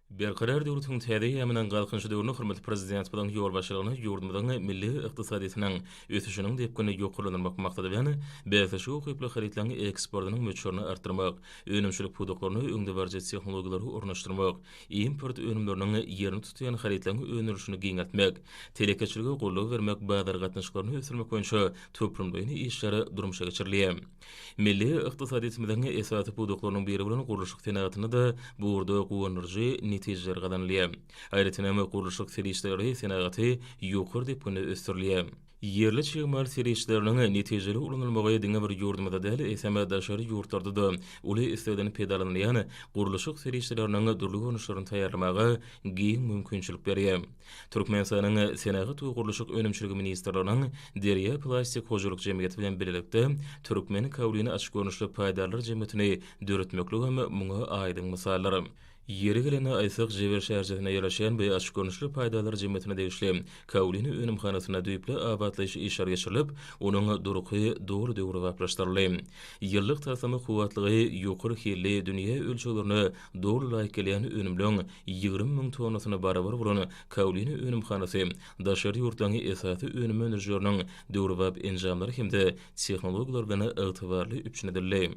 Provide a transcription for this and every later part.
Berqarar döwletiň täze ýamynyň galkynçy döwrüne hormatly prezident bilen ýol başlygyny ýurdumyzyň milli ykdysadytynyň ösüşiniň depkini ýokurlanmak maksady bilen BFŞ hukyply haritlaryň eksportynyň möçürini artdyrmak, önümçilik produktlaryny öňde barjy tehnologiýalary ornaşdyrmak, import önümleriniň ýerini tutýan haritlaryň önürüşini giňertmek, telekeçiligi gollug bermek, bazar gatnaşyklaryny ösürmek boýunça töprümdeýini işleri durmuşa geçirilýär. Milli ykdysadytymyzyň esasy produktlarynyň biri bilen guruluşyk senatyny da bu urda goýanyrjy netijeler gadanlýar. Aýratynamy guruluşyk serişleri senaty ýokur depkini ösürilýär. Yerli çygmar serişleriniň netijeleri ulanylmagy diňe bir ýurdumda däl, esame daşary ýurtlarda da uly islegden pedalanýan guruluşyk serişleriniň durly görnüşlerini taýýarlamagy giň mümkinçilik berýär. Türkmenistanyň senaty guruluşyk önümçiligi ministrläriniň Derya Plastik Hojalyk Jemgyýeti bilen birlikde Türkmen kawlyny açyk görnüşli paýdarlar jemgyýetini döretmekle hem muňa aýdyň mysallary. Yeri gelene Aýsyk Jewer şäherçesinde ýerleşen bu açyk görnüşli paýdalar jemgyýetine degişli kawlyny önümhanasyna düýüple abadlaýyş işler geçirilip, onuň duruky dogry döwre wagtlaşdyrylýar. Ýyllyk tasamy kuwatlygy ýokary hilli dünýä ölçeglerini dogry laýyk gelýän önümleň 20 000 tonnasyna barabar bolan kawlyny önümhanasy daşary ýurtlaryň esasy önüm önerjöriniň döwre wagt enjamlary hemde tehnologiýalar bilen ygtybarly üçnedirler.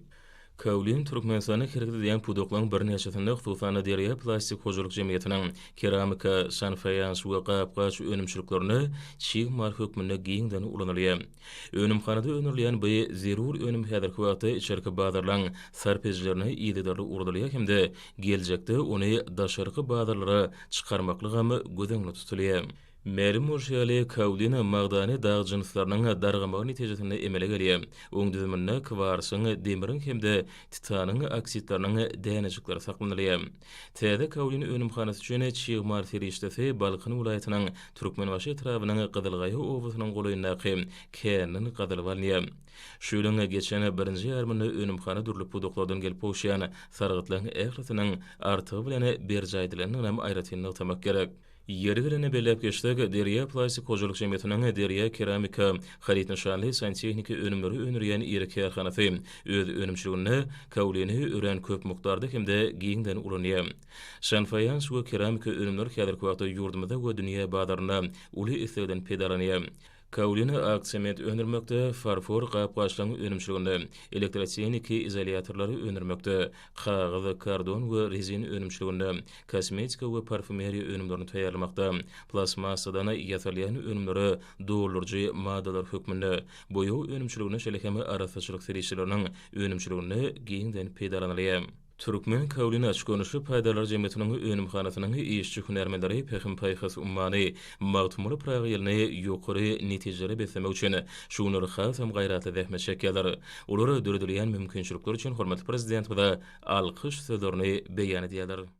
Kawlyn Türkmenistana kirgidi diýen pudoklaryň bir neçesinde hususany Derya Plastik Hojalyk Jemgyýetiniň keramika, sanfayans we gapgaç önümçiliklerini çygmar hökmünde giňden ulanylýar. Önümhanada önerilýän bu zerur önüm häzirki wagtda içerki bazarlaryň sarpejlerini ýylydarly urdalýar hemde geljekde ony daşarky bazarlara çykarmakly gamy gözeňde tutulýar. Merim Murşiyali Kawlyny magdany dağ jinslarynyň dargamagy netijesinde emele gelýär. Oň düzüminde kwarsyň, demiriň hemde titanyň oksidlarynyň dänejikleri saklanylýar. Täze Kawlyny önümhanasy üçin çygmar serişdesi Balkyn welaýatynyň Türkmenbaşy etrawynyň Gydylgaýy owasynyň golayyndaky kärnin gadylwalýar. Şöyle geçen birinji ýarmyny önümhana durly produklardan gelip oşýan sargytlaryň ählisynyň artygy bilen berjaýdylaryny hem aýratynly utamak gerek. Yeri gelene belläp geçdik, Derya Plastik Hojalyk Jemgyýetiniň Derya Keramika harit nişanly santehnika önümleri önerýän ýeri kärhanasy öz önümçiligini Kawlyny ören köp mukdarda hemde giňden ulanýar. Sanfayans we keramika önümleri häzirki wagtda ýurdumyzda we dünýä bazaryna uly islegden pedalanýar. Kawlyny aksement önermekde, farfor gapgaçlaryň önümçiliginde, elektroteniki izolyatorlary önermekde, kagazy, kardon we rezin önümçiliginde, kosmetika we parfümeriýa önümlerini taýýarlamakda, plasmasadan ýasalýan önümleri dowrulurjy madalar hökmünde, boýaw önümçiligine şeýle arasaçylyk serişleriniň önümçiligine giňden pedalanylýar. Türkmen Kawlyny açyk görnüşli paýdalar jemgyýetiniň önümhanasynyň işçi hünärmenleri Pehim Paýhas ummany magtumuly praýagyny ýokary netijelere beslemek üçin şuňlar has hem gaýratly zähmet çekýärler. Olary döredilýän mümkinçilikler üçin hormatly prezident we alkyş sözlerini beýan edýärler.